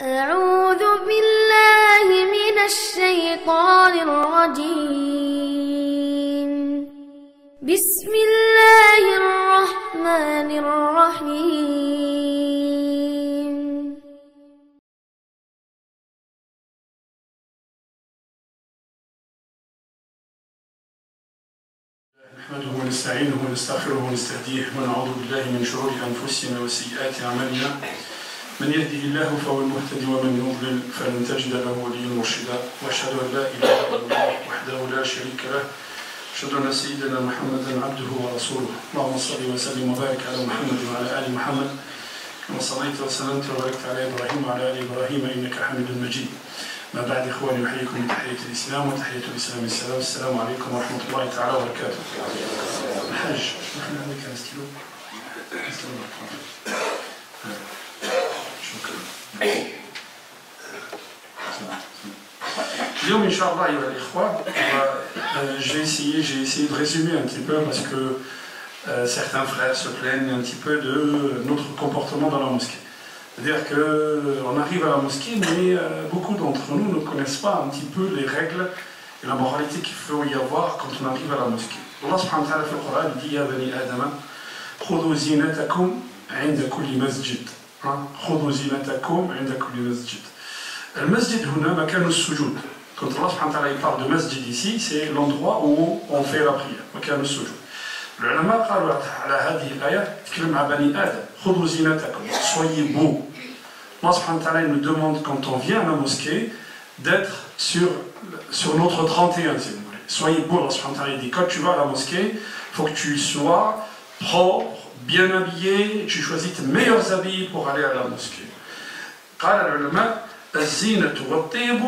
أعوذ بالله من الشيطان الرجيم. بسم الله الرحمن الرحيم. نحمده ونستعينه ونستغفره ونستهديه ونعوذ بالله من شرور أنفسنا وسيئات أعمالنا. من يهده الله فهو المهتدي ومن يضلل فلن تجد له وليا مرشدا. وأشهد أن لا إله إلا الله وحده لا شريك له. أشهد أن سيدنا محمدا عبده ورسوله. اللهم صل وسلم وبارك على محمد وعلى آل محمد كما صليت وسلمت وباركت على إبراهيم وعلى آل إبراهيم إنك حميد مجيد. ما بعد إخواني أحييكم بتحية الإسلام وتحية الإسلام السلام. السلام عليكم ورحمة الله تعالى وبركاته. الحاج نحن عندك ستيلو. شكرا. اليوم إن شاء الله أيها الإخوة j'ai essayé de résumer un petit peu parce que certains frères se plaignent un petit peu de notre comportement dans la mosquée. C'est-à-dire qu'on arrive à la mosquée, mais beaucoup d'entre nous ne connaissent pas un petit peu les règles et la moralité qu'il faut y avoir quand on arrive à la mosquée. Allah subhanahu wa ta'ala في القرآن dit يا بني آدم خذوا زينتكم عند كل مسجد. خذوا زينتكم عند كل مسجد. المسجد هنا مكان السجود. Quand Allah subhanahu wa ta'ala parle de masjid ici, c'est l'endroit où on fait la prière. مكان السجود. العلماء قالوا على هذه الآية تكلم عن بني آدم خذوا زينتكم. Soyez beaux. Allah subhanahu wa ta'ala nous demande quand on vient à la mosquée d'être sur notre 31, si vous voulez. Soyez beaux. Allah subhanahu wa ta'ala dit quand tu vas à la mosquée, il faut que tu sois propre, bien habillé, tu choisis tes meilleurs habits pour aller à la mosquée. قال العلماء الزينة والطيب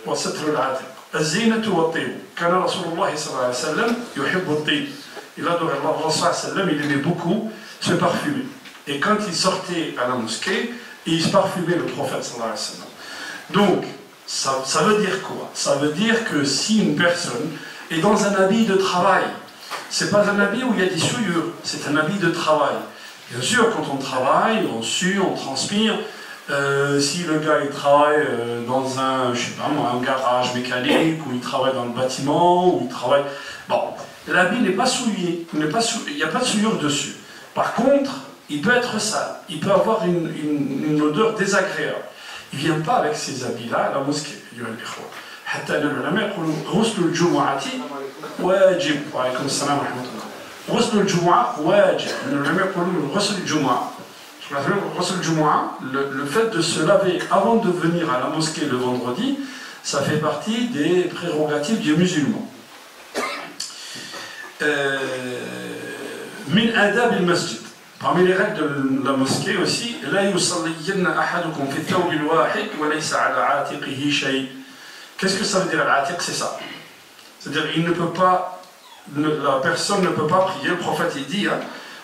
وستر العاتق. الزينة والطيب. كان رسول الله صلى الله عليه وسلم يحب الطيب. Il adorait Allah sallallahu alayhi wa sallam, il aimait beaucoup se parfumer. Et quand il sortait à la mosquée, il se parfumait le prophète sallallahu alayhi wa sallam. Donc, ça veut dire quoi? Ça veut dire que si une personne est dans un habit de travail, c'est pas un habit où il y a des souillures, c'est un habit de travail. Bien sûr, quand on travaille, on sue, on transpire. Si le gars il travaille dans un garage mécanique, ou il travaille dans le bâtiment, ou il travaille... Bon, l'habit n'est pas souillé, il n'y a pas de souillure dessus. Par contre, il peut être sale, il peut avoir une odeur désagréable. Il ne vient pas avec ces habits-là à la mosquée. حتى العلماء يقولوا غسل الجمعة واجب. وعليكم السلام ورحمة الله. غسل الجمعة واجب. العلماء يقولوا غسل الجمعة. Le fait de se laver avant de venir à la mosquée le vendredi, ça fait partie des prérogatives des musulmans. Min adab al-masjid. Parmi les règles de la mosquée aussi, la yusalliyanna ahadukum fi thawb al-wahid wa laysa ala atiqihi shay. Qu'est-ce que ça veut dire al-atiq? C'est ça. C'est-à-dire la personne ne peut pas prier. Le prophète il dit, hein,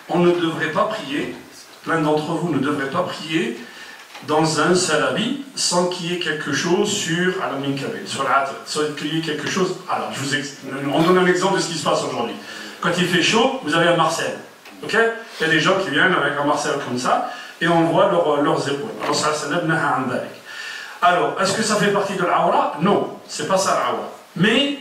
on ne devrait pas prier. Plein d'entre vous ne devraient pas prier dans un seul habit sans qu'il y ait quelque chose sur sur l'atiq, sans qu'il y ait quelque chose. Alors, on donne un exemple de ce qui se passe aujourd'hui. Quand il fait chaud, vous avez un Marcel. Ok? Il y a des gens qui viennent avec un Marcel comme ça et on voit leurs épaules. Alors, est-ce que ça fait partie de l'awra? Non, c'est pas ça l'awra. Mais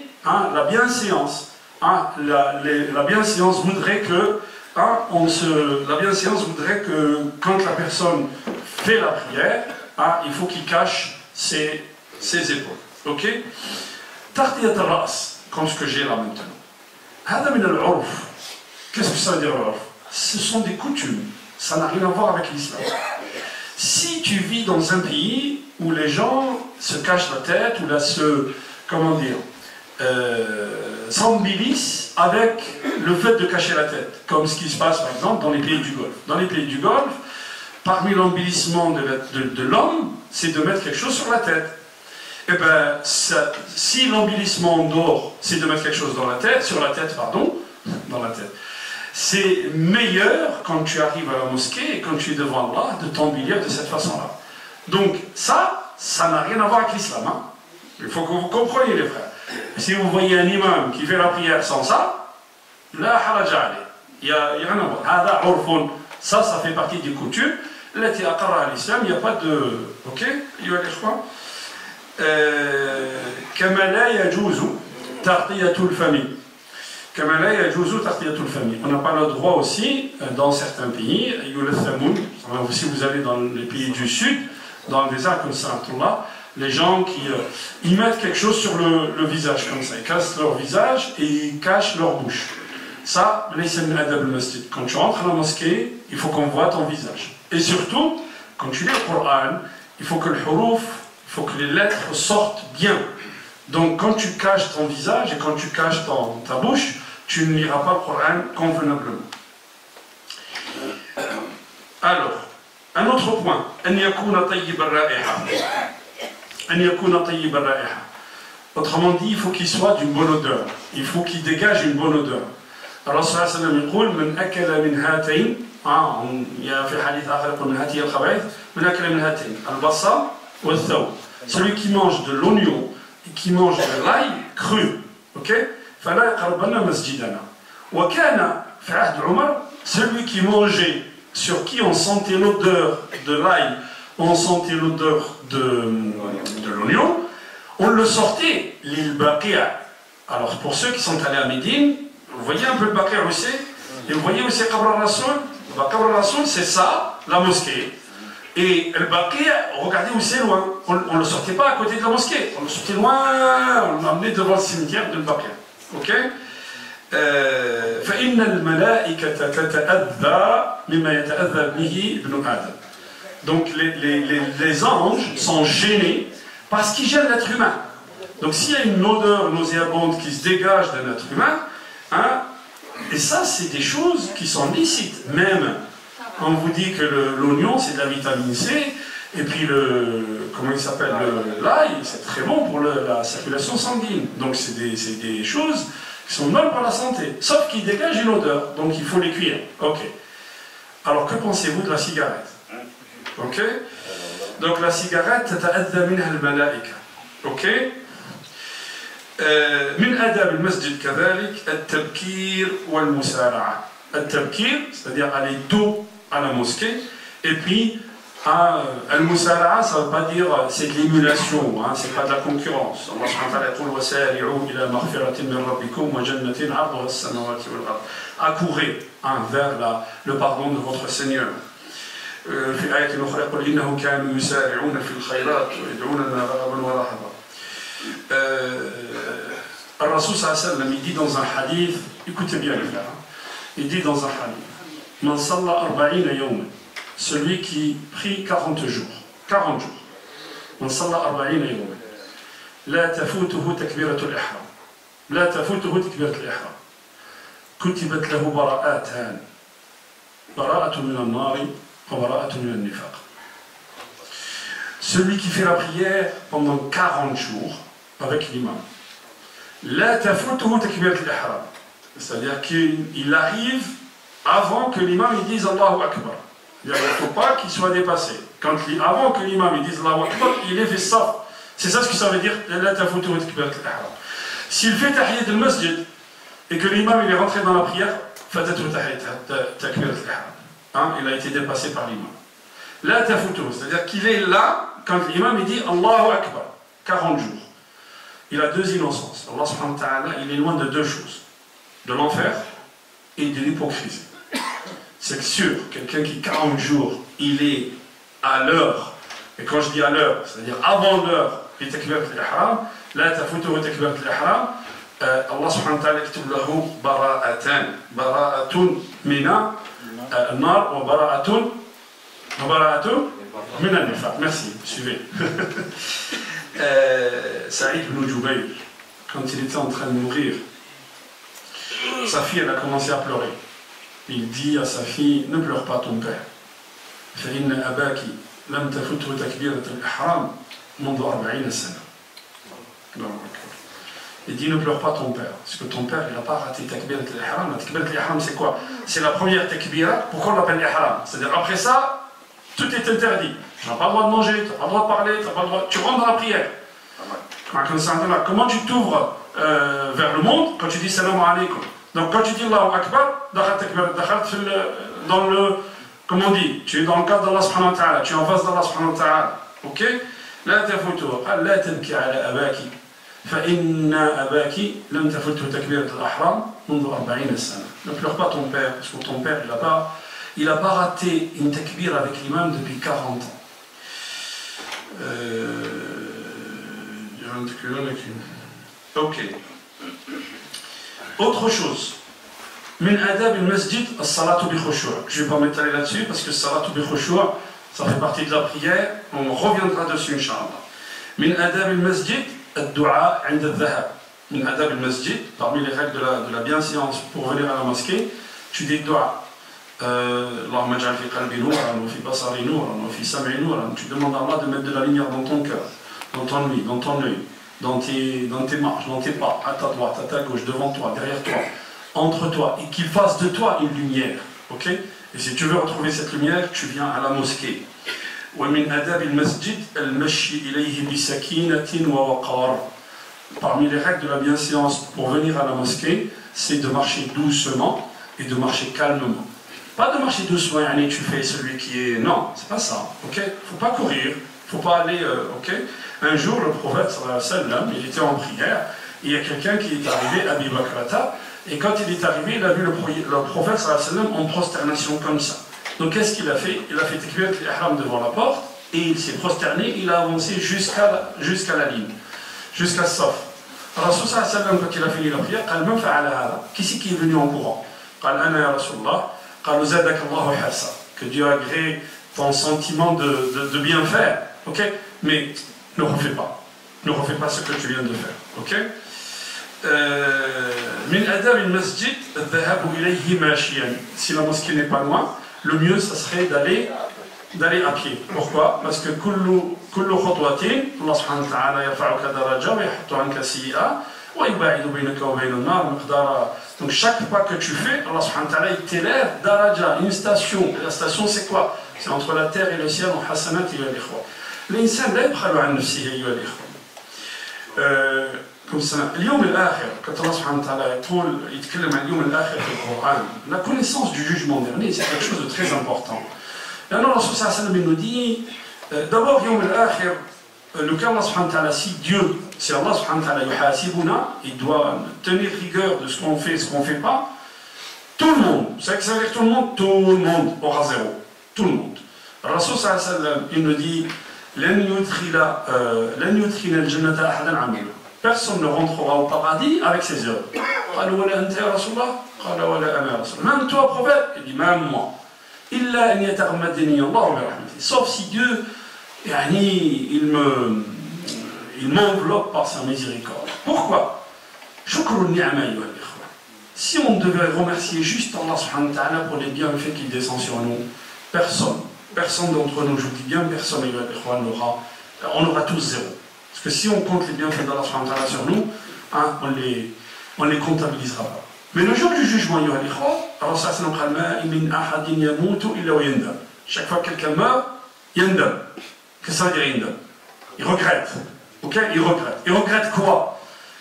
la bienséance, la bienséance voudrait que la bienséance voudrait que quand la personne fait la prière, il faut qu'il cache ses épaules. Ok? Tartiyat al-ras, comme ce que j'ai là maintenant. Hada min al-urf. Qu'est-ce que ça veut dire al-urf? Ce sont des coutumes. Ça n'a rien à voir avec l'islam. Si tu vis dans un pays où les gens se cachent la tête, ou s'embellissent avec le fait de cacher la tête, comme ce qui se passe par exemple dans les pays du Golfe. Dans les pays du Golfe, parmi l'embellissement de l'homme, c'est de mettre quelque chose sur la tête. Et bien, si l'embellissement d'or, c'est de mettre quelque chose dans la tête, c'est meilleur quand tu arrives à la mosquée et quand tu es devant Allah de t'embellir de cette façon-là. Donc ça n'a rien à voir avec l'islam. Hein. Il faut que vous compreniez les frères. Si vous voyez un imam qui fait la prière sans ça, la haraja alayh. Il y a rien à voir. Ça fait partie des coutumes. التي أقرها الإسلام. Il n'y a pas de... Ok, أيها الإخوة. كما لا يجوز تغطية الفم. كما لا يجوز تغطية الفم. On n'a pas le droit aussi, dans certains pays, si vous allez dans les pays du sud, dans le désert comme ça, les gens qui ils mettent quelque chose sur le visage comme ça, ils cassent leur visage et ils cachent leur bouche. Ça, quand tu rentres à la mosquée, il faut qu'on voit ton visage. Et surtout, quand tu lis le Coran, il faut que le huruf, il faut que les lettres sortent bien. Donc quand tu caches ton visage et quand tu caches ta bouche, tu ne liras pas le Coran convenablement. Alors, un autre point, أن يكون طيب الرائحة. أن يكون طيب الرائحة. Autrement dit, il faut qu'il soit d'une bonne odeur. Il faut qu'il dégage une bonne odeur. Alors, صلى الله عليه وسلم يقول من أكل من هاتين في حديث آخر يقول من هاتين الخبائث من أكل من هاتين البصل والثوم. Celui qui mange de l'oignon et qui mange de l'ail cru, ok? فلا يقربن مسجدنا. وكان في عهد عمر celui qui mangeait sur qui on sentait l'odeur de l'ail, on sentait l'odeur de l'oignon, on le sortait l'île Baqia. Alors pour ceux qui sont allés à Médine, vous voyez un peu le Baqia où c'est, et vous voyez où c'est Qabr al-Rasoul. Qabr al-Rasoul, c'est ça, la mosquée. Et le Baqia, regardez où c'est loin. On ne le sortait pas à côté de la mosquée, on le sortait loin, on l'emmenait devant le cimetière de Baqia. Ok? فإن الملائكة تتأذى مما يتأذى به ابن آدم. Donc les anges sont gênés parce qu'ils gênent l'être humain. Donc s'il y a une odeur nauséabonde qui se dégage d'un être humain, hein, et ça c'est des choses qui sont licites. Même on vous dit que l'oignon c'est de la vitamine C, et puis comment il s'appelle, l'ail, c'est très bon pour la circulation sanguine. Donc c'est des choses qui sont bonnes pour la santé, sauf qu'ils dégagent une odeur, donc il faut les cuire. Ok. Alors que pensez-vous de la cigarette? Ok. Donc la cigarette, تتأذى منها الملائكة. Ok. من آداب المسجد كذلك التبكير والمسارعة. التبكير, c'est-à-dire aller tôt à la mosquée, et puis al-musara'a, ça ne veut pas dire c'est de l'émulation, hein, c'est pas de la concurrence. Allah subhanahu wa ta'ala dit wasari'u ila maghfiratin min rabbikum wa jannatin 'arduha as-samawati wal ard. Accourez vers le pardon de votre Seigneur. في آية أخرى يقول إنهم كانوا يسارعون في الخيرات ويدعوننا رغبا ورهبا. الرسول صلى الله عليه وسلم il dit dans un hadith, écoutez bien les frères, il dit dans un hadith من صلى 40 يوما, celui qui prie 40 jours. 40 jours. من صلى 40 يوما لا تفوته تكبيرة الإحرام. لا تفوته تكبيرة الإحرام. كتبت له براءتان. براءة من النار وبراءة من النفاق. Celui qui fait la prière pendant 40 jours avec l'imam. لا تفوته تكبيرة الإحرام. C'est-à-dire qu'il arrive avant que l'imam il dise Allahu Akbar. Il ne faut pas qu'il soit dépassé. Avant que l'imam il dise Allahu Akbar, il est fait ça. C'est ça ce que ça veut dire. S'il fait tahiyat al-masjid et que l'imam il est rentré dans la prière, il a été dépassé par l'imam. C'est-à-dire qu'il est là quand l'imam il dit Allahu Akbar, 40 jours. Il a deux innocences. Allah subhanahu wa ta'ala, il est loin de deux choses, de l'enfer et de l'hypocrisie. C'est sûr, quelqu'un qui 40 jours, il est à l'heure, et quand je dis à l'heure, c'est-à-dire avant l'heure, il takbirat al-ihram, la tafutuhu takbirat al-ihram, Allah subhanahu wa ta'ala yaktub lahu bara'atan, bara'atun mina al-nar wa bara'atun min al-nifaq. Merci, suivez. Saïd ibn Jubayr, quand il était en train de mourir, sa fille elle a commencé à pleurer. Il dit à sa fille, ne pleure pas ton père. فإن أباك لم تفته تكبيرة الإحرام منذ 40 سنة. Il dit ne pleure pas ton père, parce que ton père il n'a pas raté takbirat al-ihram. La takbirat al-ihram c'est quoi? C'est la première takbira. Pourquoi on l'appelle ihram? C'est-à-dire après ça, tout est interdit. Tu n'as pas le droit de manger, tu n'as pas le droit de parler, tu n'as pas le droit. Tu rentres dans la prière. Comment tu t'ouvres vers le monde quand tu dis salam alaykoum? Donc quand tu dis Allahu Akbar, Comme on dit, tu es dans le cadre d'Allah subhanahu wa ta'ala, tu es en face d'Allah subhanahu wa ta'ala. Ok? لا تفوته قال لا تبكي على أباك فإن أباك لم تفته تكبيرة الأحرام منذ 40 سنة. Ne pleure pas ton père, parce que ton père, il a pas raté une takbir avec l'imam depuis 40 ans. Ok. Autre chose. Min adab al-masjid as-salatu bi khushu'. Je ne vais pas m'étaler là-dessus parce que salatu bi khushu' ça fait partie de la prière. On reviendra dessus, Inch'Allah. Min adab al-masjid ad-du'a 'inda al-dhahab. Min adab al-masjid, parmi les règles de la bienséance pour venir à la mosquée, tu dis dua. Allahumma ij'al fi qalbi nuran wa fi basari nuran wa fi sam'i nuran. Tu demandes à Allah de mettre de la lumière dans ton cœur, dans ton nuit, dans ton œil, dans tes marches, dans tes pas, à ta droite, à ta gauche, devant toi, derrière toi, entre toi, et qu'il fasse de toi une lumière. Ok? Et si tu veux retrouver cette lumière, tu viens à la mosquée. ومن آداب المسجد المشي إليه بسكينة ووقار. Parmi les règles de la bienséance pour venir à la mosquée, c'est de marcher doucement et de marcher calmement. Pas de marcher doucement, tu fais celui qui est... Non, c'est pas ça. Ok? Faut pas courir, faut pas aller... ok? Un jour, le prophète, sallallahu alayhi wa sallam, il était en prière, et il y a quelqu'un qui est arrivé, Abi Bakrata, et quand il est arrivé, il a vu le prophète, sallallahu alayhi wa sallam, en prosternation comme ça. Donc qu'est-ce qu'il a fait? Il a fait takbirat al-ihram devant la porte, et il s'est prosterné, il a avancé jusqu'à la ligne, jusqu'à Saf. Rasul sallallahu alayhi wa sallam, quand il a fini la prière, قال من فعل هذا? Qui c'est qui est venu en courant? قال أنا يا رسول الله. قال زادك الله حرصا. Que Dieu agrée ton sentiment de bien faire. Ok? Mais ne refais pas. Ne refais pas ce que tu viens de faire. Ok? من آداب المسجد الذهاب إليه ماشيا. Si la mosquée n'est pas loin, le mieux ça serait d'aller à pied. Pourquoi? Parce que كل خطوة الله سبحانه وتعالى يرفعك درجة ويحط عنك سيئة ويباعد بينك وبين النار مقدار. Donc chaque pas que tu fais, Allah subhanahu wa ta'ala il t'élève daraja, une station. Et la station c'est quoi? C'est entre la terre et le ciel en hasanat et al-ikhwa. L'insan لا يبخل عن نفسه أيها الإخوة. comme ça, اليوم الآخر, quand Allah subhanahu wa ta'ala يتكلم عن اليوم الآخر في القرآن, la connaissance du jugement dernier, c'est quelque chose de très important. Et alors, Rasul sallallahu alayhi wa sallam nous dit, d'abord, اليوم الآخر, le cas Allah subhanahu wa ta'ala, si Allah subhanahu wa ta'ala yuhasibuna, il doit tenir rigueur de ce qu'on fait et ce qu'on ne fait pas, tout le monde, c'est que ça veut dire tout le monde aura zéro. Tout le monde. Rasul sallallahu alayhi wa sallam, il nous dit, personne ne rentrera au paradis avec ses œuvres. Même toi, prophète, il dit même moi. Sauf si Dieu il m'enveloppe par sa miséricorde. Pourquoi? Si on devait remercier juste Allah subhanahu wa ta'ala pour les bienfaits qu'il descend sur nous, personne d'entre nous, je vous dis bien, personne on aura tous zéro. Parce que si on compte les bienfaits d'Allah subhanahu wa ta'ala sur nous, hein, on les comptabilisera pas. Mais le jour du jugement, chaque fois que quelqu'un meurt, yandam. Qu'est-ce que ça veut dire yandam? Il regrette. Ok? Il regrette. Il regrette quoi?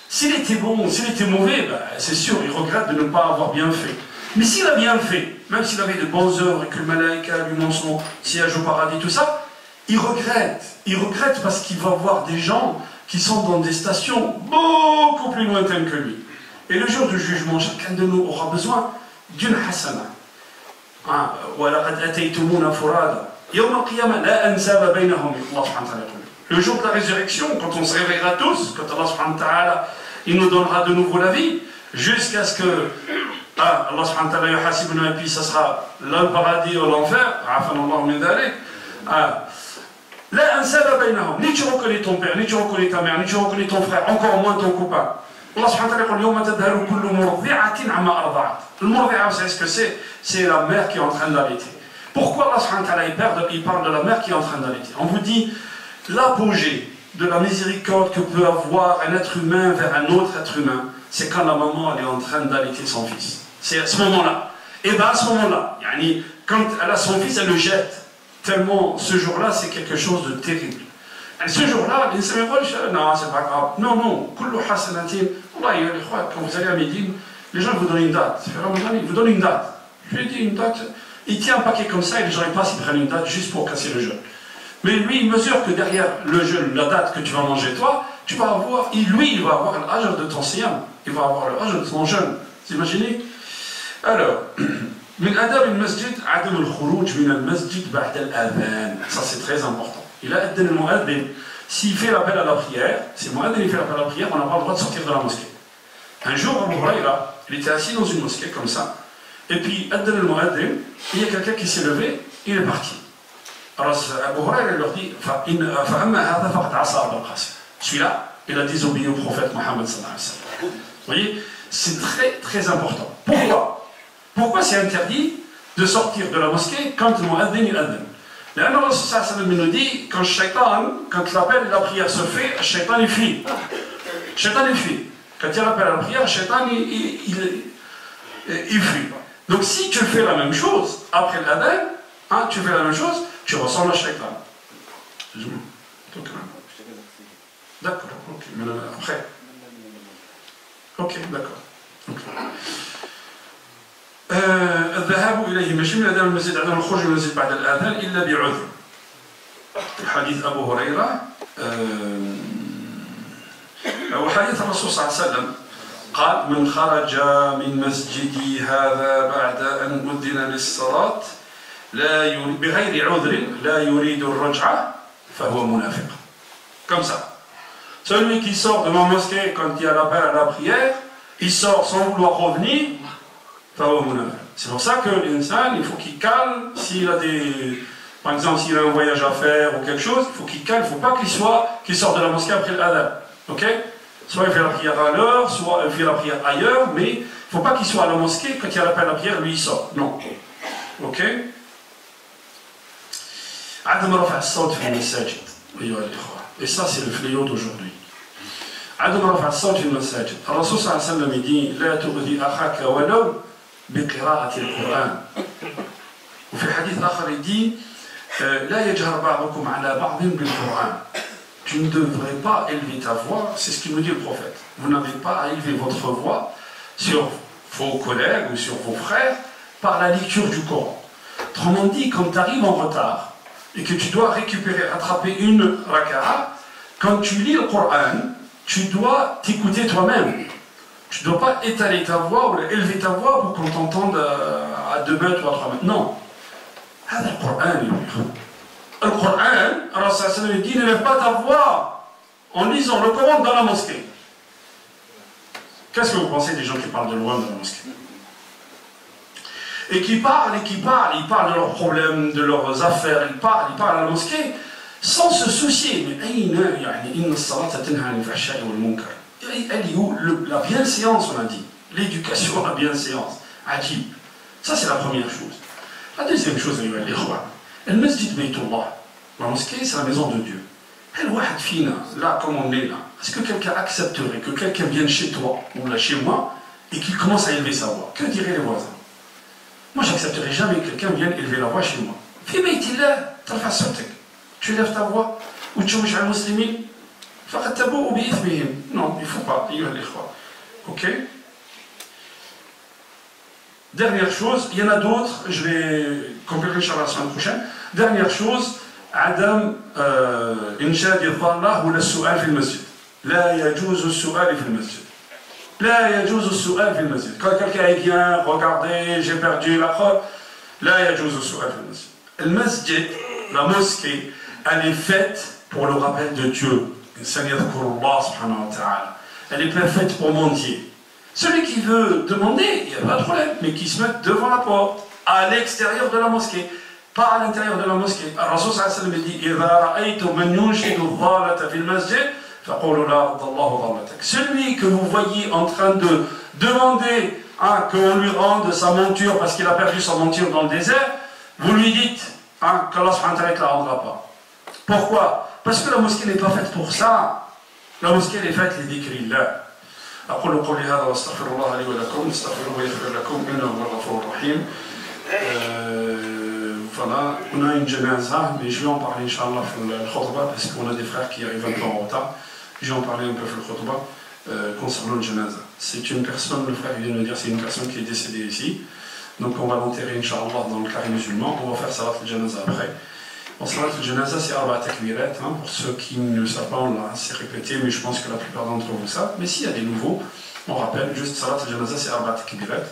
S'il était bon, s'il était mauvais, ben, c'est sûr, il regrette de ne pas avoir bien fait. Mais s'il a bien fait, même s'il avait de bonnes œuvres et que le malaïka lui montre son siège au paradis, tout ça, il regrette. Il regrette parce qu'il va voir des gens qui sont dans des stations beaucoup plus lointaines que lui. Et le jour du jugement, chacun de nous aura besoin d'une hasana. Le jour de la résurrection, quand on se réveillera tous, quand Allah subhanahu wa ta'ala, il nous donnera de nouveau la vie, jusqu'à ce que Allah subhanahu wa ta'ala yuhasibuna, et puis ça sera là le paradis ou l'enfer, ni tu reconnais ton père, ni tu reconnais ta mère, ni tu reconnais ton frère, encore moins ton copain. Allah subhanahu wa ta'ala dit le murdi'a, c'est ce que c'est? C'est la mère qui est en train d'allaiter. Pourquoi Allah subhanahu wa ta'ala il parle de la mère qui est en train d'allaiter? On vous dit l'apogée de la miséricorde que peut avoir un être humain vers un autre être humain, c'est quand la maman elle est en train d'allaiter son fils. C'est à ce moment-là. Et bien à ce moment-là, quand elle a son fils, elle le jette. Tellement ce jour-là, c'est quelque chose de terrible. Et ce jour-là, non, c'est pas grave. Non, quand vous allez à Médine, les gens vous donnent une date. Ils vous donnent une date. Je lui ai dit une date. il tient un paquet comme ça et les gens ils passent, ils prennent une date juste pour casser le jeûne. Mais lui, il mesure que derrière le jeûne, la date que tu vas manger toi, tu vas avoir, lui, il va avoir l'âge de ton siyam, il va avoir l'âge de ton jeûne. Vous imaginez? Alors, من آداب المسجد عدم الخروج من المسجد بعد الأذان. Ça c'est très important. Il a أذن المؤذن. S'il fait l'appel à la prière, si le mu'adhin il fait l'appel à la prière, on n'a pas le droit de sortir de la mosquée. Un jour, Abu Huraira, il était assis dans une mosquée comme ça, et puis أذن المؤذن, il y a quelqu'un qui s'est levé, il est parti. Alors Abu Huraira leur dit فأما هذا فقد عصى أبا القاسم. Celui-là, il a désobéi au prophète Mohammed sallallahu alayhi wa sallam. Vous voyez, c'est très très important. Pourquoi c'est interdit de sortir de la mosquée quand le mu'adhin il adhan? Le Rasul sallallahu alayhi wa sallam nous dit quand le shaitan, quand l'appel la prière se fait, le shaitan il fuit. Le shaitan il fuit. Quand il y a l'appel à la prière, le shaitan il fuit. Donc si tu fais la même chose après l'adhan, hein, tu fais la même chose, tu ressembles à shaitan. D'accord, ok, mais après. Ok, d'accord. الذهاب إليه ماشي من آداب المسجد عدم الخروج من المسجد بعد الآذان إلا بعذر. حديث أبو هريرة وحديث الرسول صلى الله عليه وسلم قال من خرج من مسجدي هذا بعد أن أذن للصلاة بغير عذر لا يريد الرجعة فهو منافق. Comme ça. Celui qui sort de ma mosquée quand il y a l'appel à la prière, il sort sans vouloir revenir. C'est pour ça que l'insan, il faut qu'il calme, s'il a des... Par exemple, s'il a un voyage à faire ou quelque chose, il faut qu'il calme, il ne faut pas qu'il sorte de la mosquée après l'adhan. Ok? Soit il fait la prière à l'heure, soit il fait la prière ailleurs, mais il ne faut pas qu'il soit à la mosquée, quand il y a l'appel à la prière, lui il sort. Non. Ok? Et ça, c'est le fléau d'aujourd'hui. عدم رفع الصوت في المساجد. الرسول صلى الله عليه وسلم يقول لا تؤذي أخاك ولو بقراءة القرآن. وفي حديث آخر يقول لا يجهر بعضكم على بعض بالقرآن. Tu ne devrais pas élever ta voix, c'est ce qu'il nous dit le prophète. Vous n'avez pas à élever votre voix sur vos collègues ou sur vos frères par la lecture du Coran. Autrement dit, quand tu arrives en retard et que tu dois rattraper une raka'a, quand tu lis le Coran, tu dois t'écouter toi-même. Tu ne dois pas étaler ta voix ou élever ta voix pour qu'on t'entende à 2 mètres ou à 3 mètres. Non. C'est le Coran. Le Coran, alors ça veut dire n'élève pas ta voix en lisant le Coran dans la mosquée. Qu'est-ce que vous pensez des gens qui parlent de loin dans la mosquée? Et qui parlent, ils parlent de leurs problèmes, de leurs affaires, ils parlent à la mosquée, sans se soucier. Mais elle est où la bienséance, on a dit. L'éducation, la bienséance. Ajib. Ça, c'est la première chose. La deuxième chose, le masjid Baytullah. La mosquée, c'est la maison de Dieu. Là, comme on est là, est-ce que quelqu'un accepterait que quelqu'un vienne chez toi, ou là chez moi, et qu'il commence à élever sa voix? Que diraient les voisins? Moi, j'accepterai jamais que quelqu'un vienne élever la voix chez moi. Fi Baytillah, tarfa sautek. Tu élèves ta voix, ou tu joues à muslimin, faqad tabou bi ithmihim. Non, il ne faut pas, ok? Dernière chose, il y en a d'autres, je vais compléter Inch'Allah la semaine prochaine. Dernière chose, عدم إنشاد الضالة ولا السؤال في المسجد. لا يجوز السؤال في المسجد. لا يجوز السؤال في المسجد. Quand quelqu'un vient, regardez, j'ai perdu la preuve. لا يجوز السؤال في المسجد. المسجد, la mosquée, elle est faite pour le rappel de Dieu. Elle est pas faite pour mendier. Celui qui veut demander, il n'y a pas de problème, mais qui se mette devant la porte, à l'extérieur de la mosquée, pas à l'intérieur de la mosquée. Alors, Rasul sallallahu alayhi wa sallam dit إِذَا رَأَيْتُمْ مَنْ يُنْشِدُ الضَّالَةَ فِي الْمَسْجِدِ فَقُولُوا لَا رَدَّ اللَّهُ ضَالَّتَكَ. Celui que vous voyez en train de demander qu'on lui rende sa monture parce qu'il a perdu sa monture dans le désert, vous lui dites qu'Allah subhanahu wa ta'ala ne la rendra pas. Pourquoi? Parce que la mosquée n'est pas faite pour ça. La mosquée elle est faite لذكر الله. أقول قولي هذا وأستغفر الله لي ولكم استغفروه ويغفر لكم إنه هو الغفور الرحيم. Voilà, on a une janaza, mais je vais en parler Inch'Allah pour le khutbah parce qu'on a des frères qui arrivent un peu en retard. Je vais en parler un peu pour le khutbah concernant le janaza. C'est une personne, le frère vient de me dire, c'est une personne qui est décédée ici. Donc on va l'enterrer, Inch'Allah, dans le carré musulman. On va faire Salat al-Janaza après. Bon, Salat al-Janaza, c'est Arba Takbirat. Pour ceux qui ne le savent pas, on l'a assez répété, mais je pense que la plupart d'entre vous savent. Mais s'il y a des nouveaux, on rappelle juste Salat al-Janaza, c'est Arba Takbirat.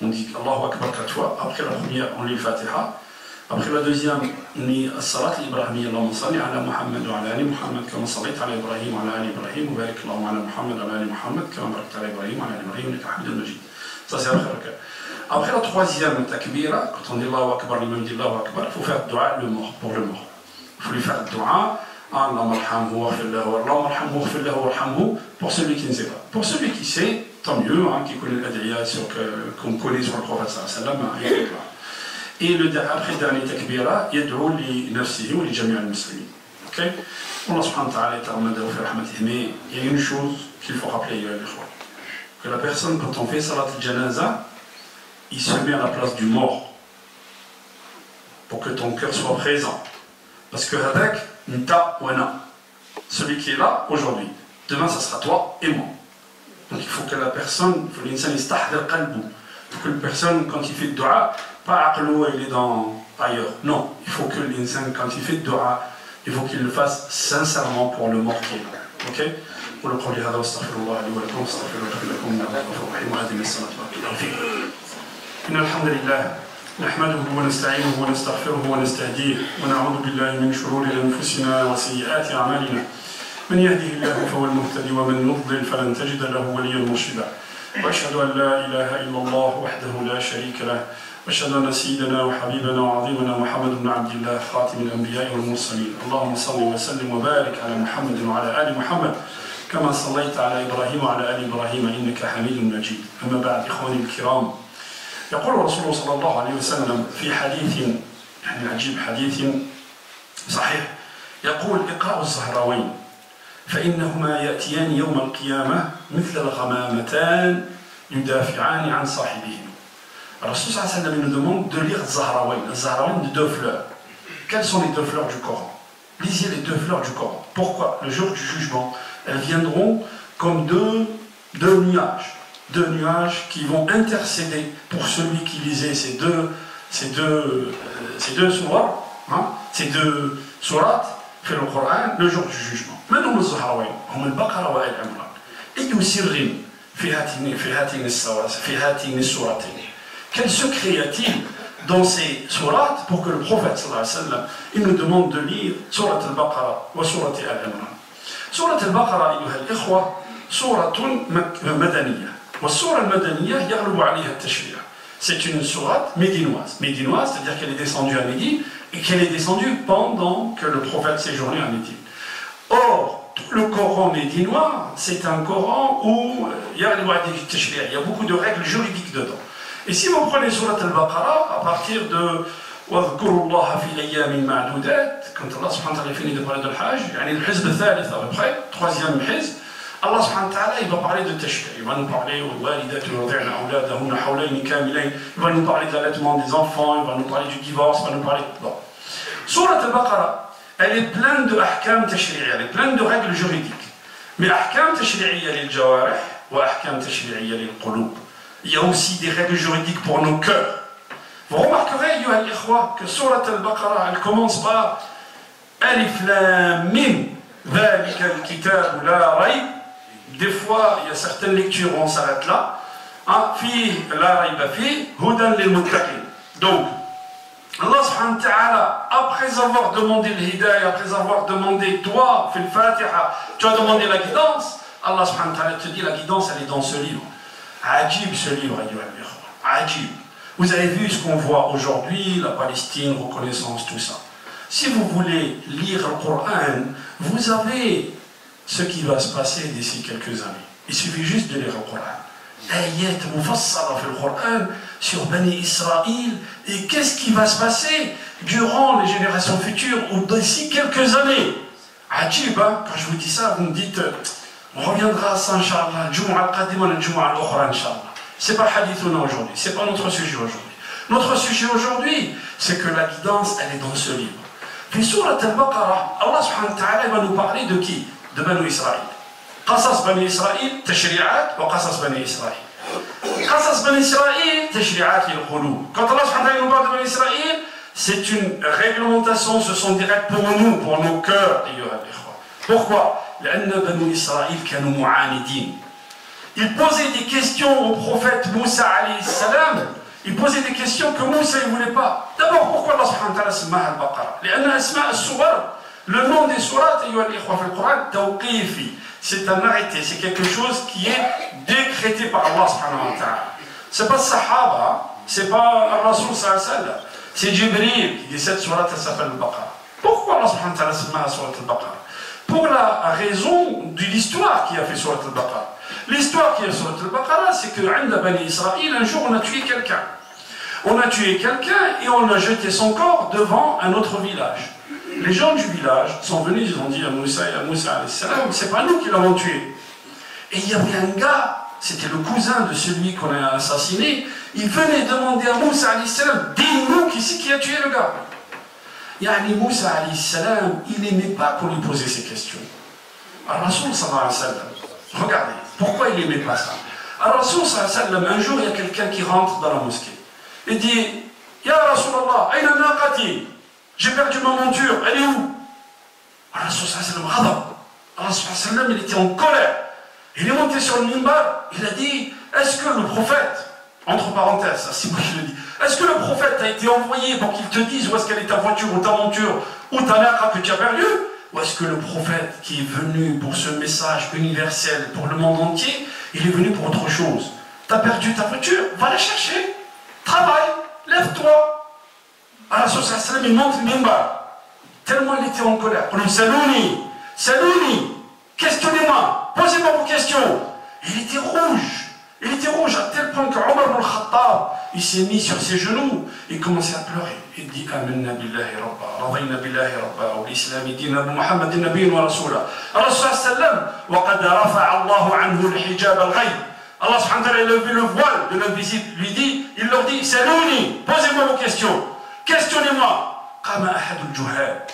On dit Allahu Akbar 4 fois. Après la première, on lit le Fatiha. Après la deuxième, on lit As-Salat al-Ibrahimiyya, Allahumma salli ala Muhammad wa ala ali Muhammad, kama sallayta ala Ibrahim wa ala ali Ibrahim, wa barik Allahumma ala Muhammad wa ala ali Muhammad, kama barakta ala Ibrahim wa ala ali Ibrahim, innaka Hamidun Majid. Ça, c'est après le cas. Après la troisième takbira, quand on dit Allahu Akbar, l'imam dit Allahu Akbar, il faut faire dua le mort, pour le mort. Il faut lui faire dua, Allahumma arhamhu wa aghfir lahu, Allahumma arhamhu wa aghfir lahu wa arhamhu, pour celui qui ne sait pas. Pour celui qui sait, tant mieux, qui connaît l'adriya qu'on connaît sur le prophète sallallahu alayhi wa sallam. Et après le dernier takbira, yad'u li nafsihi wa li jami' al-muslimin. Ok? Allah subhanahu wa ta'ala est armadahu fi rahmatihi. Mais il y a une chose qu'il faut rappeler, que la personne, quand on fait salat al-janaza, il se met à la place du mort pour que ton cœur soit présent. Parce que hadak, nta wa na. Celui qui est là aujourd'hui, demain ça sera toi et moi. Donc il faut que la personne, il faut l'insan istahdar qalbu. Il faut que la personne, quand il fait le dua, pas aqlou, il est dans ailleurs. Non, il faut que l'insan, quand il fait le dua, il faut qu'il le fasse sincèrement pour le mort qui est là. Ok? قولوا قولي هذا واستغفر الله لي ولكم واستغفر لكم انه هو الغفور الرحيم وهذه الصلاه بارك إن الحمد لله نحمده ونستعينه ونستغفره ونستهديه ونعوذ بالله من شرور أنفسنا وسيئات أعمالنا من يهده الله فهو المهتدي ومن يضلل فلن تجد له وليا مرشدا وأشهد أن لا إله إلا الله وحده لا شريك له وأشهد أن سيدنا وحبيبنا وعظيمنا محمد بن عبد الله خاتم الأنبياء والمرسلين اللهم صل وسلم وبارك على محمد وعلى آل محمد كما صليت على إبراهيم وعلى آل إبراهيم إنك حميد مجيد أما بعد إخواني الكرام يقول الرسول صلى الله عليه وسلم في حديث يعني عجيب حديث صحيح يقول اقرأوا الزهراوين فإنهما يأتيان يوم القيامة مثل الغمامتان يدافعان عن صاحبهما. الرسول صلى الله عليه وسلم nous demande de lire Zahrawain, le Zahrawain de deux fleurs. Quelles sont les deux fleurs du Coran? Lisez les deux fleurs du Coran. Pourquoi? Le jour du jugement, elles viendront comme deux nuages. Deux nuages qui vont intercéder pour celui qui lisait ces deux sourates, ces deux sourates في القرآن le jour du jugement. من هم الزهراوين؟ هم البقرة وآل عمران. أي سر في هاتين السورتين. Quel secret y a-t-il dans ces sourates pour que le prophète sallallahu alayhi wa sallam il nous demande de lire surat al-Baqarah wa surat al-Imran. Surat al-Baqarah أيها الإخوة سورة مدنية. والسورة المدنية يغلب عليها التشريع. C'est une sourate médinoise. Médinoise, c'est-à-dire qu'elle est descendue à Médine et qu'elle est descendue pendant que le prophète séjournait à Médine. Or, tout le Coran médinois, c'est un Coran où il y a beaucoup de règles juridiques dedans. Et si vous prenez surat al-Baqarah, à partir de وَاذْكُرُوا اللَّهَ فِي أَيَّامٍ مَعْدُودَاتٍ, quand Allah subhanahu wa ta'ala finit de parler de l'Hajj, le hizb al-thalith à peu près, troisième hizb, Allah subhanahu wa ta'ala, il va parler de tashri', il va nous parler il va nous parler de l'allaitement des enfants, il va nous parler du divorce, il va nous parler... Bon. Surat al-Baqarah, elle est pleine de ahkam tashri'iyya, elle est pleine de règles juridiques. Mais ahkam tashri'iyya lil jawarih wa ahkam tashri'iyya lil qulub. Il y a aussi des règles juridiques pour nos cœurs. Vous remarquerez, ayyuha al-ikhwa, que Surat al-Baqarah, elle commence par Alif Lam Mim, dhalika al-kitab la rayb. Des fois, il y a certaines lectures où on s'arrête là. Fi la rayba fi, hudan lil muttaqin. Donc, Allah subhanahu wa ta'ala, après avoir demandé le hidayah, après avoir demandé, toi, fil Fatiha, tu as demandé la guidance, Allah subhanahu wa ta'ala te dit, la guidance, elle est dans ce livre. Ajib ce livre, ayyuha al-ikhwa. Ajib. Vous avez vu ce qu'on voit aujourd'hui, la Palestine, reconnaissance, tout ça. Si vous voulez lire le Coran, vous avez ce qui va se passer d'ici quelques années. Il suffit juste de lire le Coran. Ayat mufassala في القرآن sur Bani Israël. Et qu'est-ce qui va se passer durant les générations futures ou d'ici quelques années? Ajib, hein? Quand je vous dis ça, vous me dites, on reviendra à ça, Inch'Allah, Jumu'ah al-Qadima, Jumu'ah al-Ukhra, Inch'Allah. C'est pas hadithouna aujourd'hui, c'est pas notre sujet aujourd'hui. Notre sujet aujourd'hui, c'est que la guidance, elle est dans ce livre. Puis surat al-Baqarah, Allah subhanahu wa ta'ala va nous parler de qui? De Bani Israël. Qasas Bani Israël, tashri'at wa qasas Bani Israël. قصص بني إسرائيل تشريعات للقلوب. Quand Allah subhanahu wa ta'ala nous parle de Bani Israël, c'est une réglementation, ce sont des règles pour nous, pour nos cœurs. Pourquoi? لأن بنو إسرائيل كانوا معاندين. Ils posaient des questions au prophète Moussa alayhi salam. Ils posaient des questions que Moussa ne voulait pas. D'abord, pourquoi Allah subhanahu wa ta'ala سماها البقرة؟ لأن أسماء السور, le nom des sourates, أيها الإخوة في القرآن توقيفي. C'est un arrêté, c'est quelque chose qui est décrété par Allah subhanahu wa ta'ala. C'est pas Sahaba, c'est pas Rasul sallallahu alayhi wa sallam. C'est Jibril qui dit cette sourate, elle s'appelle al-Baqarah. Pourquoi Allah subhanahu wa ta'ala s'appelle sourate al-Baqarah? Pour la raison de l'histoire qui a fait sourate al-Baqarah. L'histoire qui a fait sourate al-Baqarah, c'est que عند Bani Israël, un jour on a tué quelqu'un. On a tué quelqu'un et on a jeté son corps devant un autre village. Les gens du village sont venus, ils ont dit à Moussa c'est pas nous qui l'avons tué. Et il y avait un gars, c'était le cousin de celui qu'on a assassiné, il venait demander à Moussa dis-nous qui a tué le gars. Yani Moussa il n'aimait pas qu'on lui posait ces questions. Alors Rasoul sallallahu alayhi wa sallam, regardez, pourquoi il n'aimait pas ça? Alors Rasoul sallallahu alayhi wa sallam, un jour il y a quelqu'un qui rentre dans la mosquée. Il dit, Ya Rasulallah, aïna naqati? J'ai perdu ma monture, elle est où? Allah sallallahu alayhi wa sallam, il était en colère. Il est monté sur le minbar, il a dit, est-ce que le prophète, entre parenthèses, c'est moi qui le dis, est-ce que le prophète a été envoyé pour qu'il te dise où est-ce qu'elle est ta voiture ou ta monture ou ta naqa que tu as perdue? Ou est-ce que le prophète qui est venu pour ce message universel pour le monde entier, il est venu pour autre chose? Tu as perdu ta voiture, va la chercher, travaille, lève-toi. Allah sallallahu alayhi wa sallam, il monte le minbar. Tellement il était en colère. On lui dit, Salouni, questionnez-moi, posez-moi vos questions. Il était rouge à tel point que Omar ibn al-Khattab, il s'est mis sur ses genoux et commençait à pleurer. Il dit, Amanna billahi rabba, radayna billahi rabba, wa l'islami dina, Muhammadin nabiyyin wa rasula. Allah sallallahu alayhi wa sallam, wa qad rafa'a Allahu anhu al-hijab al-ghayb. Allah subhanahu wa ta'ala, il a levé le voile de l'invisible, il leur dit, Salouni, posez-moi vos questions. Questionnez-moi.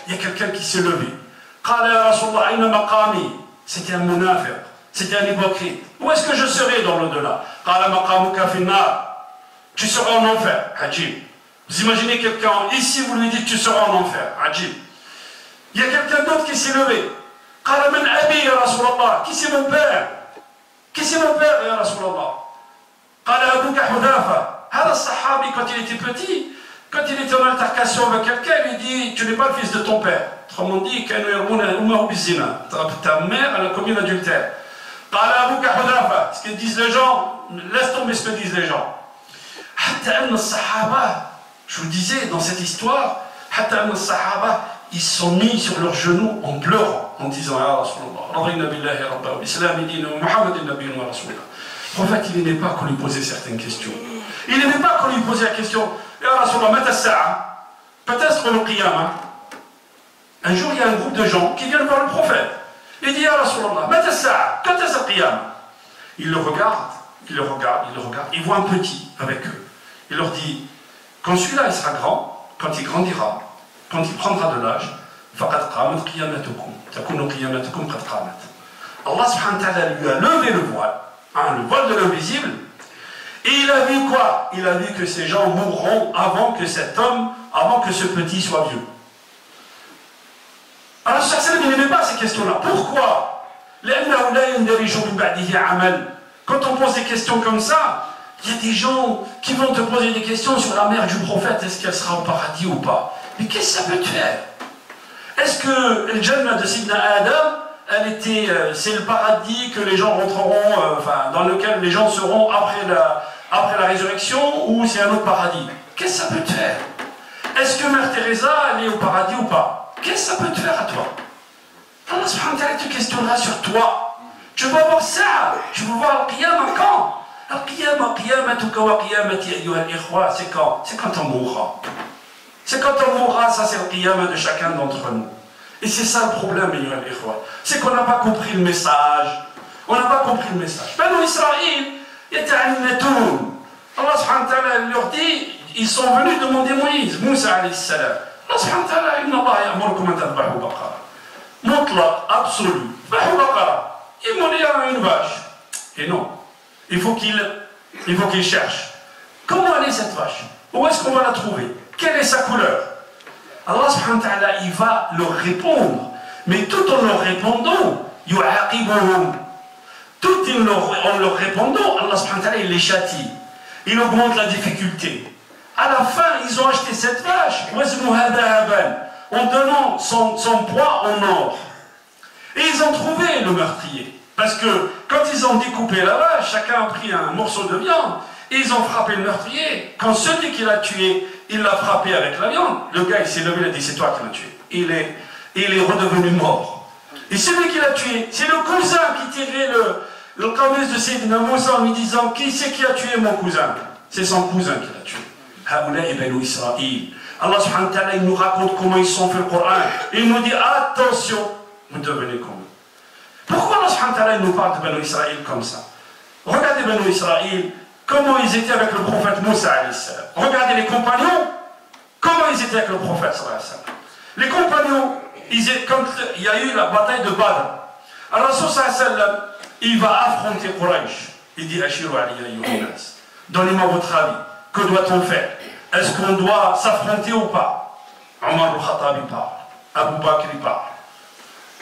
Il y a quelqu'un qui s'est levé. C'était un munafiq, c'était un hypocrite. Où est-ce que je serai dans l'au-delà? Tu seras en enfer. Ajib. Vous imaginez quelqu'un ici, vous lui dites tu seras en enfer. Ajib. Il y a quelqu'un d'autre qui s'est levé. Qui c'est mon père? Qui c'est mon père, ya Rasulallah? Quand il était petit, quand il était en altercation avec quelqu'un, il lui dit, tu n'es pas le fils de ton père. Autrement dit, ta mère, elle a commis l'adultère. Ce que disent les gens, laisse tomber ce que disent les gens. Je vous disais, dans cette histoire, ils sont mis sur leurs genoux en pleurant, en disant, le prophète, il n'aimait pas qu'on lui posait certaines questions. Il n'aimait pas qu'on lui posait la question, peut-être le qiyamah. Un jour, il y a un groupe de gens qui viennent voir le prophète. Il dit, quand est-ce le qiyamah? Il le regarde, il voit un petit avec eux. Il leur dit, quand celui-là il sera grand, quand il grandira, quand il prendra de l'âge, Allah subhanahu wa ta'ala lui a levé le voile de l'invisible. Et il a vu quoi? Il a vu que ces gens mourront avant que cet homme, avant que ce petit soit vieux. Alors, il n'aimait pas ces questions-là. Pourquoi? Quand on pose des questions comme ça, il y a des gens qui vont te poser des questions sur la mère du prophète. Est-ce qu'elle sera au paradis ou pas? Mais qu'est-ce que ça peut te faire? Est-ce que le Jannah de Sidna Adam, c'est le paradis que les gens rentreront, dans lequel les gens seront après la résurrection, ou c'est un autre paradis? Qu'est-ce que ça peut te faire? Est-ce que Mère Teresa, elle est au paradis ou pas? Qu'est-ce que ça peut te faire à toi? Allah subhanahu wa ta'ala te questionnera sur toi. Tu vas voir ça, tu vas voir le qiyamah quand? Le qiyamah, c'est quand? C'est quand on mourra. C'est quand on mourra, ça c'est le qiyamah de chacun d'entre nous. Et c'est ça le problème, c'est qu'on n'a pas compris le message. On n'a pas compris le message. Banu Israël, Allah subhanahu wa ta'ala leur dit, ils sont venus demander Moïse, Moussa alayhi salam. Allah subhanahu wa ta'ala, inna Allah ya'murukum an tadhbahu baqara. Mutlaq, absolu. Tadhbahu baqara. Ils m'ont dit une vache. Et non. Il faut qu'il Il faut qu'ils cherchent. Comment elle est cette vache? Où est-ce qu'on va la trouver? Quelle est sa couleur? Allah subhanahu wa ta'ala, il va leur répondre. Mais tout en leur répondant, yu'aqibuhum. Tout en leur répondant, Allah subhanahu wa ta'ala, il les châtie. Il augmente la difficulté. À la fin, ils ont acheté cette vache, en donnant son poids en or. Et ils ont trouvé le meurtrier. Parce que quand ils ont découpé la vache, chacun a pris un morceau de viande, et ils ont frappé le meurtrier. Quand celui qui l'a tué, il l'a frappé avec la viande, le gars il s'est levé, il a dit c'est toi qui l'as tué. Il est redevenu mort. Et celui qui l'a tué, c'est le cousin qui tirait le qamis de Sayyidina Moussa en lui disant qui c'est qui a tué mon cousin? C'est son cousin qui l'a tué. Haoula ibn Israël. Allah subhanahu wa ta'ala, il nous raconte comment ils sont fait le Coran. Il nous dit attention, vous devenez comme eux. Pourquoi Allah subhanahu wa ta'ala nous parle de Banu Israël comme ça? Regardez Banu Israël, comment ils étaient avec le prophète Moussa alayhi salam. Regardez les compagnons, comment ils étaient avec le prophète sallallahu alayhi wa sallam. Les compagnons, quand il y a eu la bataille de Badr, Allah sallallahu alayhi wa sallam, il va affronter Quraysh. Il dit Ashiru alayya yuhunas. Donnez-moi votre avis. Que doit-on faire? Est-ce qu'on doit s'affronter ou pas? Omar al-Khattab il parle. Abu Bakr il parle.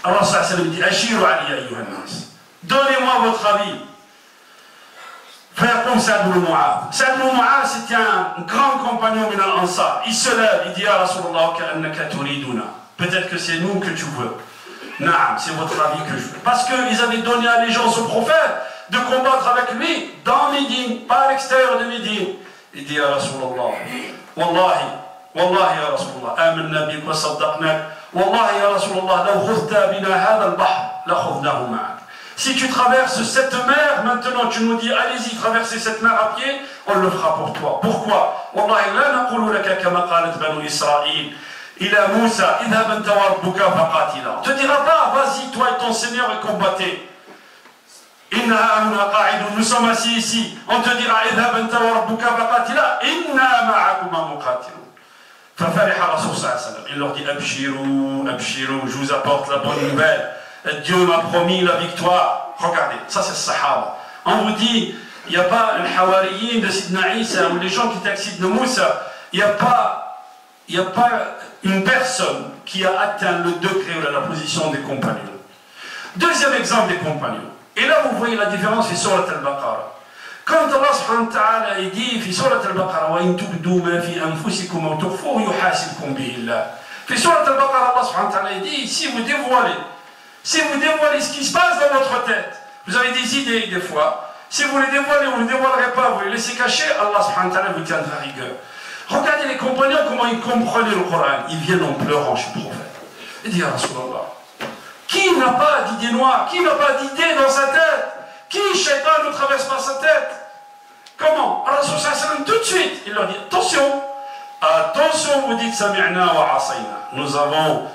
Allah sallallahu alayhi wa sallam dit Ashiru alayya yuhunas. Donnez-moi votre avis. Frère comme Saad ibn Mu'adh. Saad ibn Mu'adh, c'était un grand compagnon min al-Ansar. Il se lève, il dit à Rasulullah ka'annaka turiduna. Peut-être que c'est nous que tu veux. Naam, c'est votre avis que je veux. Parce qu'ils avaient donné allégeance au prophète de combattre avec lui dans Médine, pas à l'extérieur de Médine. Il dit à Rasulullah, Wallahi ya Rasulullah, amanna bik wa saddaqnak. Wallahi ya Rasulullah, law khudta bina hadha al-bahr, la khudnahu ma'ak. Si tu traverses cette mer, maintenant tu nous dis, allez-y, traversez cette mer à pied, on le fera pour toi. Pourquoi? Wallahi la naqulu laka kama qalat banu Israël. Ila Moussa, idhab anta wa rabbuka faqatila. On te dira pas, vas-y, toi et ton Seigneur et combattez. Inna ha'una qa'idun, nous sommes assis ici. On te dira, idhab anta wa rabbuka faqatila, inna ma'akuma muqatilun. Fafariha Rasul sallallahu alayhi wa sallam. Il leur dit, abshirou, abshirou, je vous apporte la bonne nouvelle. Dieu m'a promis la victoire. Regardez, ça c'est le Sahaba. On vous dit, il n'y a pas un Hawariyin de Sidna Isa ou les gens qui étaient avec Sidna Moussa, il n'y a pas une personne qui a atteint le degré de la position des compagnons. Deuxième exemple des compagnons. Et là vous voyez la différence sur Surat al-Baqarah. Quand Allah subhanahu wa ta'ala dit في سورة البقرة وإن تبدوا ما في أنفسكم أو تخفوه يحاسبكم به الله. في سورة البقرة Allah subhanahu wa ta'ala dit si vous dévoilez ce qui se passe dans votre tête, vous avez des idées des fois, si vous les dévoilez ou ne les dévoilerez pas, vous les laissez cacher, Allah subhanahu wa ta'ala vous tiendra rigueur. Regardez les compagnons comment ils comprenaient le Coran. Ils viennent en pleurant chez le prophète. Il dit à Rasulallah, qui n'a pas d'idée noire? Qui n'a pas d'idée dans sa tête? Qui, Shaitan, ne traverse pas sa tête? Comment? Rasulallah, tout de suite, il leur dit, attention, vous dites Sami'na wa asayna. Nous avons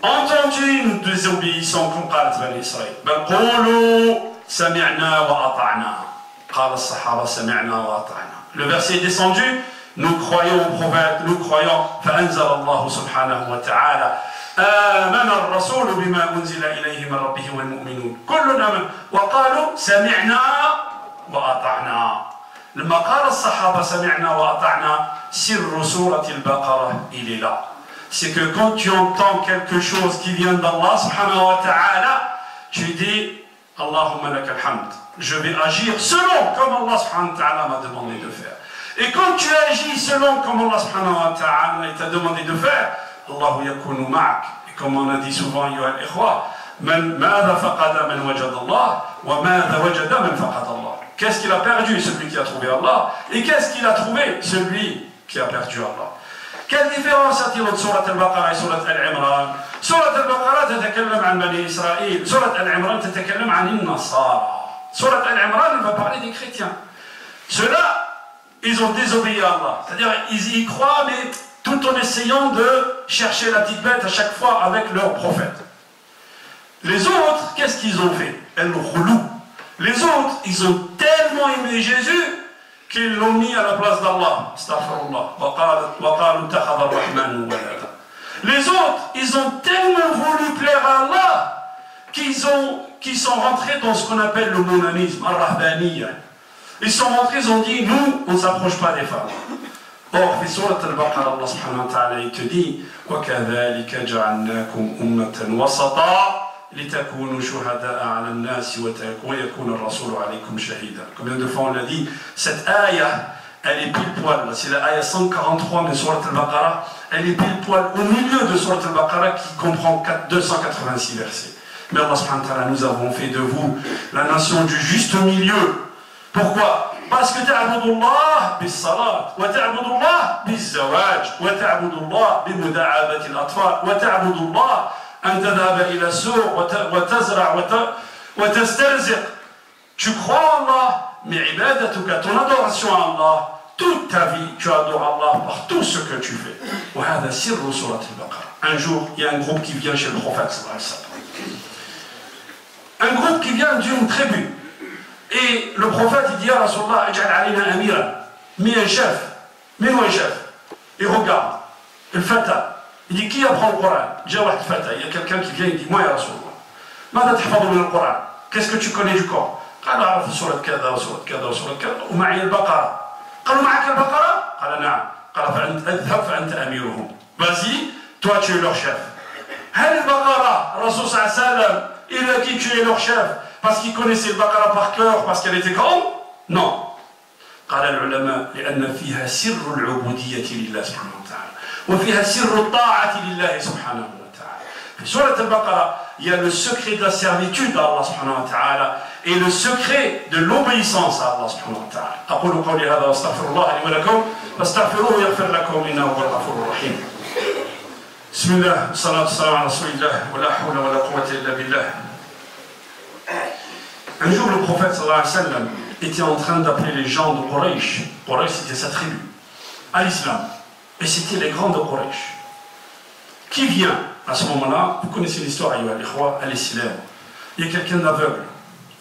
entendu, nous désobéissons comme qalat Bani Israël. Bal qulu sami'na wa ata'na. Qala as-sahaba sami'na wa ata'na. Le verset est descendu, nous croyons au prophète, nous croyons. فأنزل الله سبحانه وتعالى آمن الرسول بما أنزل إليه من ربه والمؤمنون كل آمن وقالوا سمعنا وأطعنا. لما قال الصحابة سمعنا وأطعنا سر سورة البقرة il est là. C'est que quand tu entends quelque chose qui vient d'Allah subhanahu wa ta'ala, tu dis Allahumma lakal hamd. Je vais agir selon comme Allah subhanahu wa ta'ala m'a demandé de faire. Et quand tu agis selon comme Allah subhanahu wa ta'ala t'a demandé de faire, Allahu yakunu ma'ak. Et comme on a dit souvent, ya al-ikhwa, ماذا فقد من وجد الله وماذا وجد من فقد الله. Qu'est-ce qu'il a perdu, celui qui a trouvé Allah, et qu'est-ce qu'il a trouvé, celui qui a perdu Allah. Quelle différence y a-t-il entre Surat al-Baqarah et Surat al-Imran? Surat al-Baqarah تتكلم عن بني إسرائيل. Surat al-Imran تتكلم عن النصارى. Surat al-Imran, elle va parler des chrétiens. Ceux-là, ils ont désobéi à Allah. C'est-à-dire, ils y croient, mais tout en essayant de chercher la petite bête à chaque fois avec leur prophète. Les autres, qu'est-ce qu'ils ont fait? Les autres, ils ont tellement aimé Jésus qu'ils l'ont mis à la place d'Allah. Astaghfirullah. Les autres, ils ont tellement voulu plaire à Allah qu'ils sont rentrés dans ce qu'on appelle le monanisme, al-rahbaniyya. Ils sont rentrés, ils ont dit, nous, on ne s'approche pas des femmes. Or, في سورة البقرة الله سبحانه وتعالى il te dit وكذلك جعلناكم أمة وسطا لتكونوا شهداء على الناس ويكون الرسول عليكم شهيدا. Combien de fois on l'a dit, cette ayah, elle est pile poil, c'est la ayah 143 de Surat al-Baqarah, elle est pile poil au milieu de Surat al-Baqarah qui comprend 286 versets. Mais Allah subhanahu wa ta'ala, nous avons fait de vous la nation du juste milieu. Pourquoi? Parce que تعبدوا الله بالصلاة وتعبدوا الله بالزواج وتعبدوا الله بمداعبة الأطفال وتعبدوا الله أن تذهب إلى السوق وتزرع وتسترزق. Tu crois en Allah, mais عبادتك, ton adoration à Allah, toute ta vie, tu adores Allah par tout ce que tu fais. وهذا سر سورة البقرة. Un jour, il y a un groupe qui vient chez le prophète sallallahu alayhi wa sallam. Un groupe qui vient d'une tribu. Et le prophète il dit à Rasulallah, mets un chef, mets-nous un chef. Il regarde, le fata. Il dit, qui apprend le Coran? Il y a quelqu'un qui vient, il dit, moi, ya Rasulallah. Qu'est-ce que tu connais du Coran? قال أعرف سورة كذا وسورة كذا وسورة كذا ومعي البقرة. قالوا معك البقرة؟ قال نعم. قال اذهب فأنت أميرهم. Vas-y, toi tu es leur chef. هل البقرة الرسول صلى الله عليه وسلم il a dit tu es leur chef parce qu'il connaissait le Baqara par cœur parce qu'elle était grande? Non. قال العلماء لأن فيها سر العبودية لله سبحانه وتعالى وفيها سر الطاعة لله سبحانه وتعالى. في سورة البقرة il y a le secret de la servitude à Allah subhanahu wa ta'ala et le secret de l'obéissance à Allah subhanahu wa ta'ala. أقول قولي هذا واستغفر الله لي ولكم فاستغفروه يغفر لكم إنه هو الغفور الرحيم. بسم الله والصلاة والسلام على رسول الله ولا حول ولا قوة إلا بالله. Un jour, le prophète sallallahu alayhi wa sallam était en train d'appeler les gens de Quraysh. Quraysh, c'était sa tribu, à l'islam. Et c'était les grands de Quraysh. Qui vient à ce moment-là? Vous connaissez l'histoire, elle est célèbre. Il y a quelqu'un d'aveugle,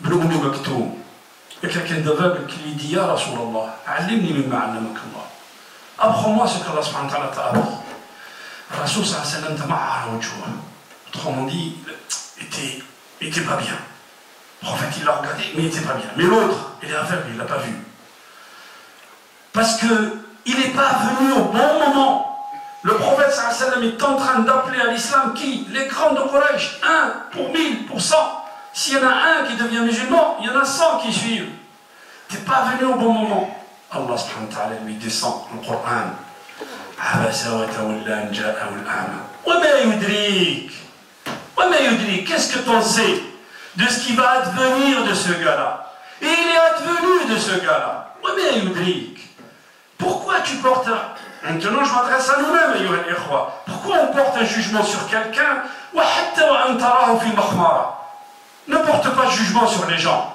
Ibn Maktoum. Il y a quelqu'un d'aveugle qui lui dit, Ya Rasulallah, allimni mimma allamak Allah. Apprends-moi ce qu'Allah subhanahu wa ta'ala t'a appris. Rasul sallallahu alayhi wa sallam tama'ara wajhuh. Autrement dit, il était pas bien. Le prophète, il l'a regardé, mais il n'était pas bien. Mais l'autre, il est aveugle, il ne l'a pas vu. Parce qu'il n'est pas venu au bon moment. Le prophète sallallahu alayhi wa sallam est en train d'appeler à l'islam qui? Les grands de Quraysh, 1 pour 1000, pour 100. S'il y en a un qui devient musulman, il y en a 100 qui suivent. Tu n'es pas venu au bon moment. Allah subhanahu wa ta'ala lui descend le Coran. Abasa wa tawalla an ja'ahu al-a'ma. Wa ma yudrik. Wa ma yudrik. Qu'est-ce que tu en sais de ce qui va advenir de ce gars-là? Et il est advenu de ce gars-là. Wa ma yudrik. Pourquoi tu portes un... Maintenant, je m'adresse à nous-mêmes, ayyuha al-ikhwa. Pourquoi on porte un jugement sur quelqu'un? Wa hatta wa an tarahu fi makhmara. Ne porte pas de jugement sur les gens.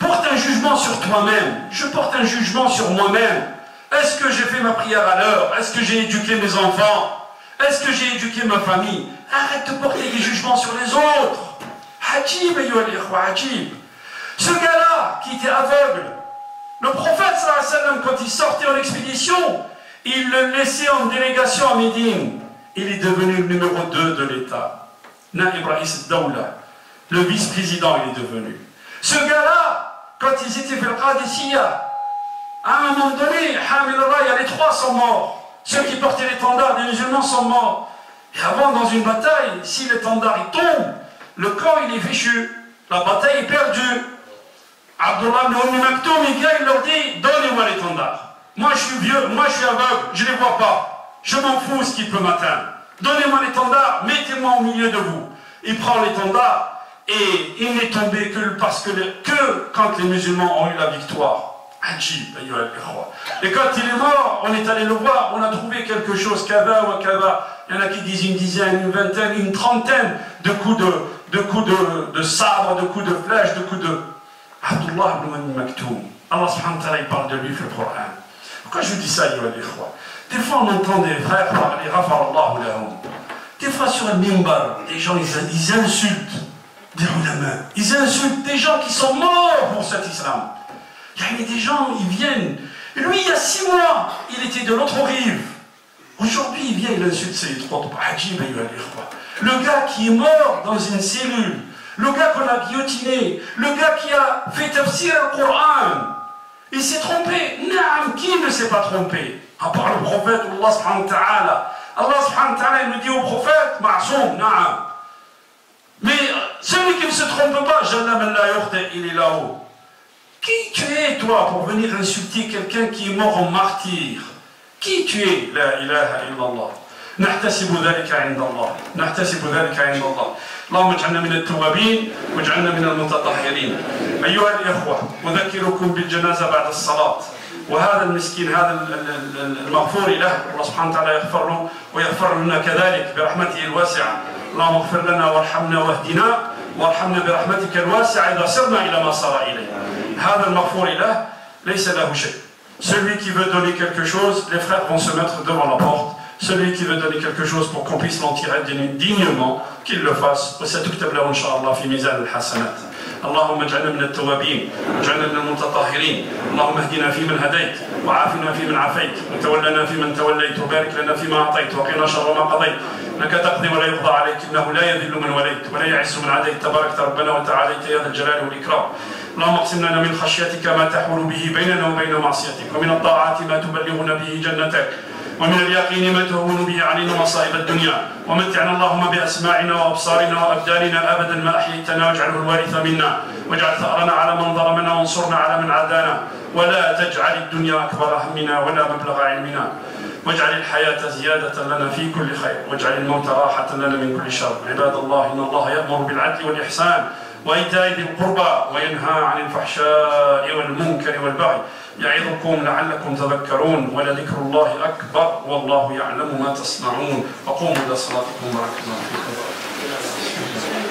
Porte un jugement sur toi-même. Je porte un jugement sur moi-même. Est-ce que j'ai fait ma prière à l'heure? Est-ce que j'ai éduqué mes enfants? Est-ce que j'ai éduqué ma famille? Arrête de porter des jugements sur les autres. Hajib, ayyuha al-ikhwa, hajib. Ce gars-là, qui était aveugle, le prophète sallallahu alayhi wa sallam, quand il sortait en expédition, il le laissait en délégation à Médine. Il est devenu le numéro 2 de l'État. Naïb Raïs Dawla. Le vice-président, il est devenu. Ce gars-là, quand ils étaient fait le Qadisiyya, à un moment donné, Hamil al-Raya, les 3 sont morts. Ceux qui portaient l'étendard des musulmans sont morts. Et avant, dans une bataille, si l'étendard il tombe, le camp il est fichu. La bataille est perdue. Abdullah ibn Maktoum, il vient, il leur dit, donnez-moi l'étendard. Moi je suis vieux, moi je suis aveugle, je ne les vois pas. Je m'en fous ce qui peut m'atteindre. Donnez-moi l'étendard, mettez-moi au milieu de vous. Il prend l'étendard. Et il n'est tombé que quand les musulmans ont eu la victoire. Ajib, ayyuha al-ikhwa. Et quand il est mort, on est allé le voir, on a trouvé quelque chose, kava ou kava. Il y en a qui disent une dizaine, une vingtaine, une trentaine de coups de sabre, de coups de flèche, de coups de... Abdullah ibn Maktoum. Allah subhanahu wa ta'ala, il parle de lui, fait le Coran. Pourquoi je dis ça, ayyuha al-ikhwa? Des fois on entend des frères parler, Ghafarallahu lahum. Des fois sur un mimbar, des gens ils insultent des ulama. Ils insultent des gens qui sont morts pour cet islam. Il y a des gens, ils viennent. Lui, il y a 6 mois, il était de l'autre rive. Aujourd'hui, il vient, il insulte ses trois. Le gars qui est mort dans une cellule, le gars qu'on a guillotiné, le gars qui a fait tafsir al-Qur'an, Il s'est trompé. Naam, qui ne s'est pas trompé? À part le prophète, Allah subhanahu wa ta'ala. Allah subhanahu wa ta'ala, il nous dit au prophète, Ma'soum, naam. Mais celui qui ne se trompe pas, Jalla man la yukhti, il est là-haut. Qui tu es, toi, pour venir insulter quelqu'un qui est mort en martyr? Qui tu es? La ilaha illallah. نحتسب ذلك عند الله نحتسب ذلك عند الله اللهم اجعلنا من التوابين واجعلنا من المتطهرين. أيها الإخوة، أذكركم بالجنازة بعد الصلاة، وهذا المسكين هذا المغفور له الله سبحانه وتعالى يغفر له ويغفر لنا كذلك برحمته الواسعة. اللهم اغفر لنا وارحمنا واهدنا وارحمنا برحمتك الواسعة إذا سرنا إلى ما صار إليه. هذا المغفور له ليس له شيء. Celui qui veut donner quelque chose, les frères vont se mettre devant la porte. Celui qui veut donner quelque chose pour qu'on puisse l'en tirer dignement, qu'il le fasse. وستكتب له إن شاء الله في ميزان الحسنات. اللهم اجعلنا من التوابين واجعلنا من المتطهرين. اللهم اهدنا فيمن هديت وعافنا فيمن عافيت وتولنا فيمن توليت وبارك لنا فيما أعطيت وقنا شر ما قضيت. إنك تقضي ولا يقضى عليك إنه لا يذل من وليت ولا يعز من عاديت. تباركت ربنا وتعاليت يا ذا الجلال والإكرام. اللهم اقسم لنا من خشيتك ما تحول به بيننا وبين معصيتك ومن الطاعات ما تبلغنا به جنتك ومن اليقين ما تهون به علينا مصائب الدنيا ومتعنا اللهم بأسماعنا وأبصارنا وأبداننا أبدا ما أحييتنا واجعله الوارث منا واجعل ثأرنا على من ظلمنا وانصرنا على من عادانا ولا تجعل الدنيا أكبر همنا ولا مبلغ علمنا واجعل الحياة زيادة لنا في كل خير واجعل الموت راحة لنا من كل شر. عباد الله، إن الله يأمر بالعدل والإحسان وإيتاء ذي القربى وينهى عن الفحشاء والمنكر والبغي يعظكم لعلكم تذكرون ولذكر الله أكبر والله يعلم ما تصنعون. وقوموا إلى صلاتكم بارك الله فيكم.